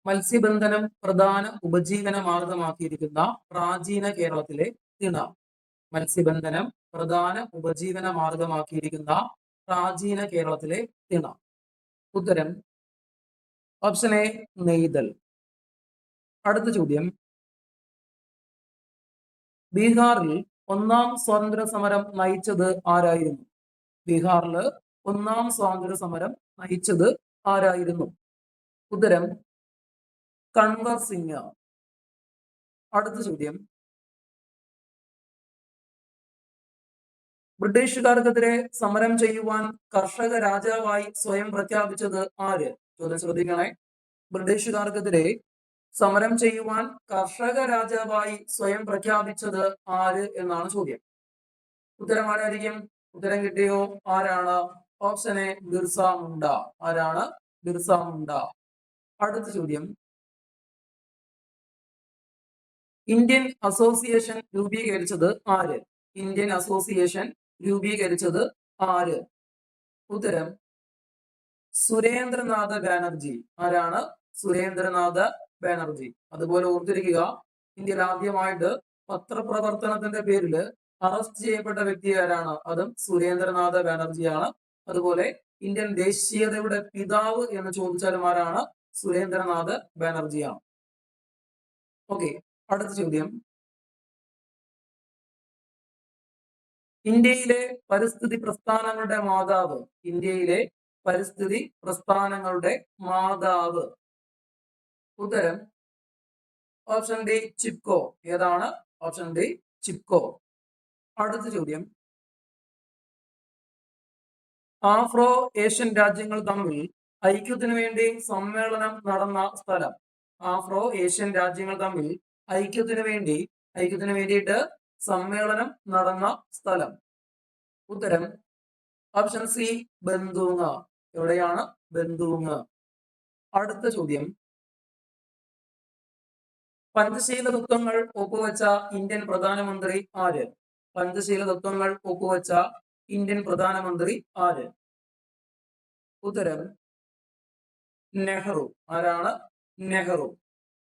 മത്സ്യബന്ധനം പ്രധാന ഉപജീവന മാർഗമാക്കിയിരിക്കുന്ന പ്രാചീന കേരളത്തിലെ തിണ. മത്സ്യബന്ധനം പ്രധാന ഉപജീവന മാർഗമാക്കിയിരിക്കുന്ന പ്രാചീന കേരളത്തിലെ തിണ. ഉത്തരം ഓപ്ഷൻ എ നെയ്തൽ. അടുത്ത ചോദ്യം, ബീഹാറിൽ ഒന്നാം സ്വാതന്ത്ര്യ സമരം നയിച്ചത് ആരായിരുന്നു? ബീഹാറിൽ ഒന്നാം സ്വാതന്ത്ര്യ സമരം നയിച്ചത് ആരായിരുന്നു? ഉത്തരം കൺവർ സിംഗ്. അടുത്ത ചോദ്യം, ബ്രിട്ടീഷുകാർക്കെതിരെ സമരം ചെയ്യുവാൻ കർഷക രാജാവായി സ്വയം പ്രഖ്യാപിച്ചത് ആര്? ചോദ്യം ശ്രദ്ധിക്കണേ. ബ്രിട്ടീഷുകാർക്കെതിരെ സമരം ചെയ്യുവാൻ കർഷക രാജാവായി സ്വയം പ്രഖ്യാപിച്ചത് ആര് എന്നാണ് ചോദ്യം. ഉത്തരം ആരായിരിക്കും? ഉത്തരം കിട്ടിയോ? ആരാണ്? Option A Birsa Munda. ആരാണ്? ബിർസ മുണ്ട. അടുത്ത ചോദ്യം, ഇന്ത്യൻ അസോസിയേഷൻ രൂപീകരിച്ചത് ആര്? ഇന്ത്യൻ അസോസിയേഷൻ രൂപീകരിച്ചത് ആര്? ഉത്തരം സുരേന്ദ്രനാഥ ബാനർജി. ആരാണ്? സുരേന്ദ്രനാഥ ബാനർജി. അതുപോലെ ഓർത്തിരിക്കുക, ഇന്ത്യയിൽ ആദ്യമായിട്ട് പത്രപ്രവർത്തനത്തിന്റെ പേരിൽ അറസ്റ്റ് ചെയ്യപ്പെട്ട വ്യക്തി ആരാണ്? അതും സുരേന്ദ്രനാഥ ബാനർജിയാണ്. അതുപോലെ ഇന്ത്യൻ ദേശീയതയുടെ പിതാവ് എന്ന് ചോദിച്ചാലും ആരാണ്? സുരേന്ദ്രനാഥ ബാനർജിയാണ്. ഓക്കെ, അടുത്ത ചോദ്യം, ഇന്ത്യയിലെ പരിസ്ഥിതി പ്രസ്ഥാനങ്ങളുടെ മാതാവ്. ഇന്ത്യയിലെ പരിസ്ഥിതി പ്രസ്ഥാനങ്ങളുടെ മാതാവ്. ഉത്തരം ഓപ്ഷൻ ഡി ചിപ്കോ. ഏതാണ്? Option D Chipko. അടുത്ത ചോദ്യം, ആഫ്രോ ഏഷ്യൻ രാജ്യങ്ങൾ തമ്മിൽ ഐക്യത്തിനു വേണ്ടി സമ്മേളനം നടന്ന സ്ഥലം. ആഫ്രോ ഏഷ്യൻ രാജ്യങ്ങൾ തമ്മിൽ ഐക്യത്തിനു വേണ്ടിയിട്ട് സമ്മേളനം നടന്ന സ്ഥലം. ഉത്തരം ഓപ്ഷൻ സി ബന്ദൂങ്. എവിടെയാണ്? ബന്ദൂങ്. അടുത്ത ചോദ്യം, പഞ്ചശീല തത്വങ്ങൾ ഒപ്പുവെച്ച ഇന്ത്യൻ പ്രധാനമന്ത്രി ആര്? പഞ്ചശീല തത്വങ്ങൾ ഒപ്പുവെച്ച ഇന്ത്യൻ പ്രധാനമന്ത്രി ആര്? ഉത്തരം നെഹ്റു. ആരാണ്? നെഹ്റു.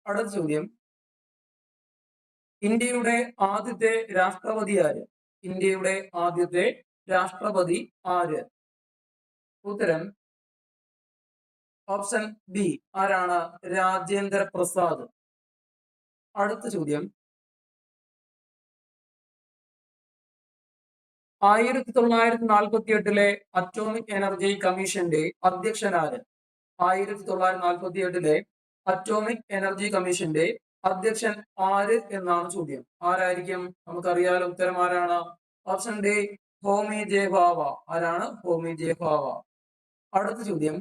അടുത്ത ചോദ്യം, ഇന്ത്യയുടെ ആദ്യത്തെ രാഷ്ട്രപതി ആര്? ഇന്ത്യയുടെ ആദ്യത്തെ രാഷ്ട്രപതി ആര്? ഉത്തരം ഓപ്ഷൻ ബി. ആരാണ്? രാജേന്ദ്ര പ്രസാദ്. അടുത്ത ചോദ്യം, 1948 അറ്റോമിക് എനർജി കമ്മീഷന്റെ അധ്യക്ഷനാര്? 1948 അറ്റോമിക് എനർജി കമ്മീഷന്റെ അധ്യക്ഷൻ ആര് എന്നാണ് ചോദ്യം. ആരായിരിക്കും? നമുക്കറിയാലോ ഉത്തരം ആരാണ്? ഓപ്ഷൻ ഡി ഹോമി ജെ ഭാവ. ആരാണ്? ഹോമി ജെ ഭാവ. അടുത്ത ചോദ്യം,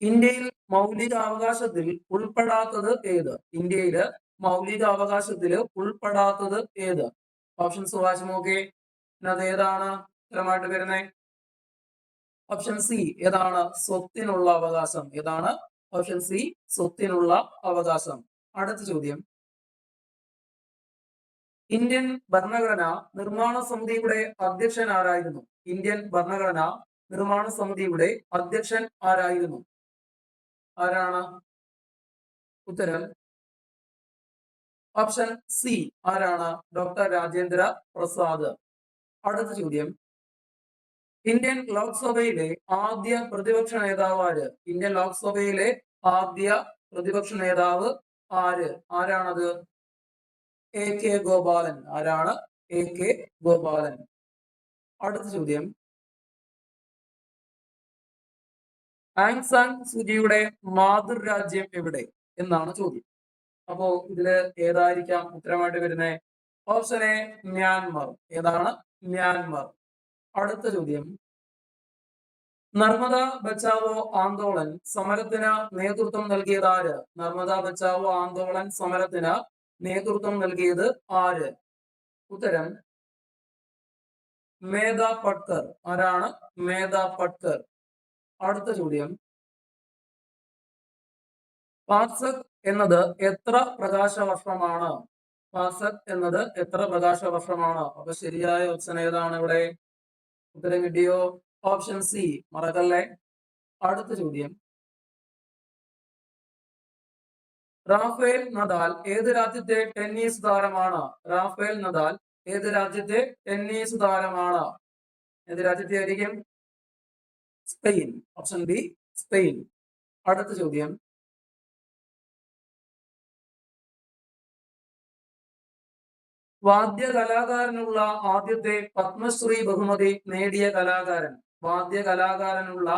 ഇന്ത്യയിൽ മൗലിക അവകാശത്തിൽ ഉൾപ്പെടാത്തത് ഏത്? ഇന്ത്യയില് മൗലിക അവകാശത്തിൽ ഉൾപ്പെടാത്തത് ഏത്? ഓപ്ഷൻസ് വായിച്ചു നോക്കി. അത് ഏതാണ് ഉത്തരമായിട്ട് വരുന്നത്? Option C. ഏതാണ്? സ്വത്തിനുള്ള അവകാശം. ഏതാണ്? ഓപ്ഷൻ സി സ്വത്തിനുള്ള അവകാശം. അടുത്ത ചോദ്യം, ഇന്ത്യൻ ഭരണഘടന നിർമ്മാണ സമിതിയുടെ അധ്യക്ഷൻ ആരായിരുന്നു? ഇന്ത്യൻ ഭരണഘടന നിർമ്മാണ സമിതിയുടെ അധ്യക്ഷൻ ആരായിരുന്നു? ആരാണ്? ഉത്തരം ഓപ്ഷൻ സി. ആരാണ്? ഡോക്ടർ രാജേന്ദ്ര പ്രസാദ്. അടുത്ത ചോദ്യം, ഇന്ത്യൻ ലോക്സഭയിലെ ആദ്യ പ്രതിപക്ഷ നേതാവ് ആര്? ഇന്ത്യൻ ലോക്സഭയിലെ ആദ്യ പ്രതിപക്ഷ നേതാവ് ആര്? ആരാണത്? A K Gopalan. ആരാണ്? A K Gopalan. അടുത്ത ചോദ്യം, ആങ് സാൻ സൂചിയുടെ മാതൃരാജ്യം എവിടെ എന്നാണ് ചോദ്യം. അപ്പോ ഇതില് ഏതായിരിക്കാം ഉത്തരമായിട്ട് വരുന്നത്? Option A Myanmar. ഏതാണ്? മ്യാൻമർ. അടുത്ത ചോദ്യം, നർമ്മദ ബച്ചാവോ ആന്തോളൻ സമരത്തിന് നേതൃത്വം നൽകിയത് ആര്? നർമ്മദ ബച്ചാവോ ആന്തോളൻ സമരത്തിന് നേതൃത്വം നൽകിയത് ആര്? ഉത്തരം മേധ പട്കർ. ആരാണ്? മേധ പട്കർ. അടുത്ത ചോദ്യം, പാർസക് എന്നത് എത്ര പ്രകാശ വർഷമാണ്? പാർസക് എന്നത് എത്ര പ്രകാശ വർഷമാണ്? അപ്പൊ ശരിയായ ഓപ്ഷൻ ഏതാണ് ഇവിടെ? ഉത്തരം കിട്ടിയോ? Option C. മറക്കല്ലേ. അടുത്ത ചോദ്യം, റാഫേൽ നദാൽ ഏത് രാജ്യത്തെ ടെന്നീസ് താരമാണ്? റാഫേൽ നദാൽ ഏത് രാജ്യത്തെ ടെന്നീസ് താരമാണ്? ഏത് രാജ്യത്തെ ആയിരിക്കും? സ്പെയിൻ. Option B Spain. അടുത്ത ചോദ്യം, വാദ്യ കലാകാരനുള്ള ആദ്യത്തെ പത്മശ്രീ ബഹുമതി നേടിയ കലാകാരൻ. വാദ്യ കലാകാരനുള്ള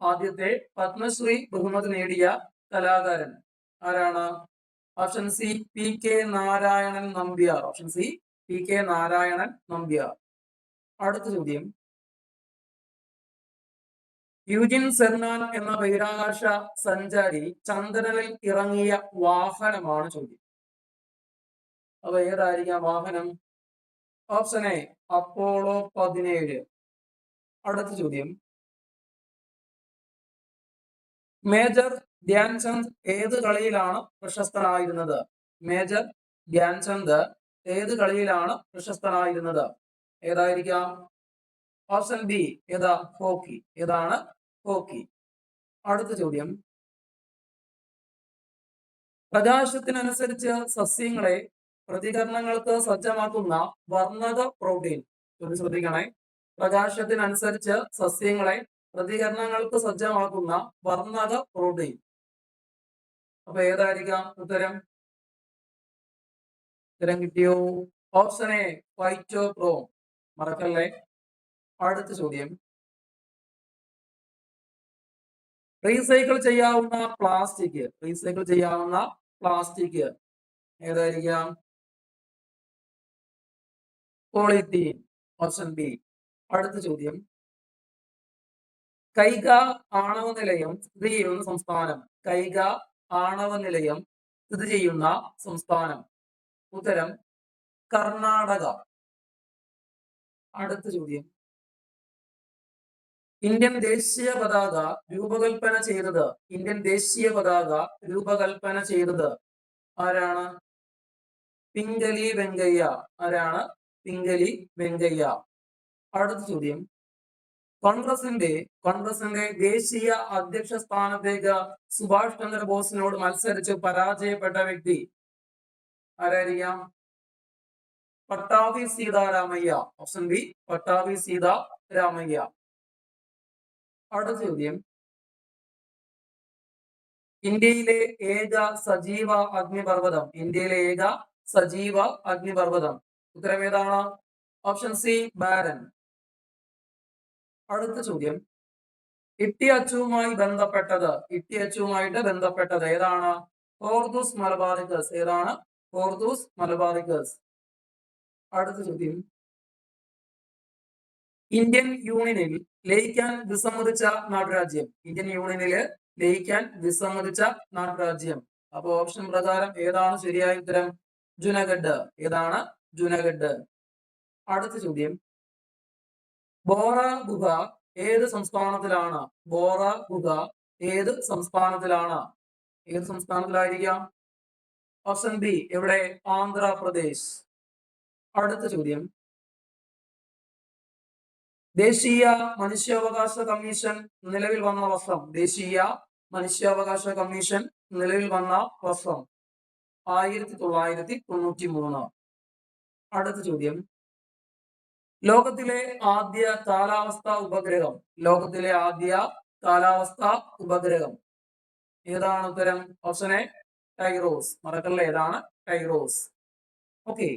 ആദ്യത്തെ പത്മശ്രീ ബഹുമതി നേടിയ കലാകാരൻ ആരാണ്? Option C P K Narayanan Nambiar. Option C P K Narayanan Nambiar. അടുത്ത ചോദ്യം, യൂജിൻ സെർനാൻ എന്ന ബഹിരാകാശ സഞ്ചാരി ചന്ദ്രനിൽ ഇറങ്ങിയ വാഹനമാണ് ചോദ്യം. അപ്പൊ ഏതായിരിക്കാം വാഹനം? Option A Apollo 17. അടുത്ത ചോദ്യം, മേജർ ധ്യാൻചന്ദ് ഏത് കളിയിലാണ് പ്രശസ്തനായിരുന്നത്? മേജർ ധ്യാൻചന്ദ് ഏത് കളിയിലാണ് പ്രശസ്തനായിരുന്നത്? ഏതായിരിക്കാം? ഓപ്ഷൻ ബി ഏതാ? ഹോക്കി. ഏതാണ്? ഹോക്കി. അടുത്ത ചോദ്യം, പ്രകാശത്തിനനുസരിച്ച് സസ്യങ്ങളെ പ്രതികരണങ്ങൾക്ക് സജ്ജമാക്കുന്ന വർണ്ണക പ്രോട്ടീൻ. ശ്രദ്ധിക്കണേ, പ്രകാശത്തിനനുസരിച്ച് സസ്യങ്ങളെ പ്രതികരണങ്ങൾക്ക് സജ്ജമാക്കുന്ന വർണ്ണക പ്രോട്ടീൻ. അപ്പൊ ഏതായിരിക്കാം ഉത്തരം? ഉത്തരം കിട്ടിയോ? Option A phytochrome. മറക്കല്ലേ. അടുത്ത ചോദ്യം, റീസൈക്കിൾ ചെയ്യാവുന്ന പ്ലാസ്റ്റിക്. റീസൈക്കിൾ ചെയ്യാവുന്ന പ്ലാസ്റ്റിക് ഏതായിരിക്കാം? പോളിത്തീൻ. Option B. അടുത്ത ചോദ്യം, കൈഗ ആണവ നിലയം സ്ഥിതി ചെയ്യുന്ന സംസ്ഥാനം. കൈഗ ആണവ നിലയം സ്ഥിതി ചെയ്യുന്ന സംസ്ഥാനം. ഉത്തരം കർണാടക. അടുത്ത ചോദ്യം, ഇന്ത്യൻ ദേശീയ പതാക രൂപകൽപ്പന ചെയ്തത്. ഇന്ത്യൻ ദേശീയ പതാക രൂപകൽപ്പന ചെയ്തത് ആരാണ്? പിംഗലി വെങ്കയ്യ. ആരാണ്? പിംഗലി വെങ്കയ്യ. അടുത്ത ചോദ്യം, കോൺഗ്രസിന്റെ ദേശീയ അധ്യക്ഷ സ്ഥാനത്തേക്ക് സുഭാഷ് ചന്ദ്രബോസിനോട് മത്സരിച്ച് പരാജയപ്പെട്ട വ്യക്തി ആരായിരിക്കാം? പട്ടാഭി സീതാരാമയ്യ. Option B Pattabhi Sitaramayya. അടുത്ത ചോദ്യം, ഇന്ത്യയിലെ ഏക സജീവ അഗ്നിപർവ്വതം. ഇന്ത്യയിലെ ഏക സജീവ അഗ്നിപർവ്വതം. ഉത്തരം ഏതാണ്? Option C Barren. അടുത്ത ചോദ്യം, ഇട്ടിയച്ചുവുമായി ബന്ധപ്പെട്ടത് ഏതാണ്? ഹോർദൂസ് മലബാറിക്കസ്. ഏതാണ്? ഹോർദൂസ് മലബാറിക്കസ്. അടുത്ത ചോദ്യം, ഇന്ത്യൻ യൂണിയനിൽ ലയിക്കാൻ വിസമ്മതിച്ച നാട്ടുരാജ്യം. ഇന്ത്യൻ യൂണിയനില് ലയിക്കാൻ വിസമ്മതിച്ച നാട്ടുരാജ്യം. അപ്പൊ ഓപ്ഷൻ പ്രകാരം ഏതാണ് ശരിയായ ഉത്തരം? ജുനഗഡ്. ഏതാണ്? ജുനഗഡ്. അടുത്ത ചോദ്യം, ബോറ ഗുഹ ഏത് സംസ്ഥാനത്തിലാണ്? ബോറ ഗുഹ ഏത് സംസ്ഥാനത്തിലാണ്? ഏത് സംസ്ഥാനത്തിലായിരിക്കാം? ഓപ്ഷൻ ബി എവിടെ? ആന്ധ്രാപ്രദേശ്. അടുത്ത ചോദ്യം, ദേശീയ മനുഷ്യാവകാശ കമ്മീഷൻ നിലവിൽ വന്ന വർഷം. ദേശീയ മനുഷ്യാവകാശ കമ്മീഷൻ നിലവിൽ വന്ന വർഷം 1993. അടുത്ത ചോദ്യം, ലോകത്തിലെ ആദ്യ കാലാവസ്ഥാ ഉപഗ്രഹം. ലോകത്തിലെ ആദ്യ കാലാവസ്ഥാ ഉപഗ്രഹം ഏതാണ് ഉത്തരം? Option A TIROS. മറക്കല്ലേ, ഏതാണ്? ടൈറോസ്. ഓക്കെ,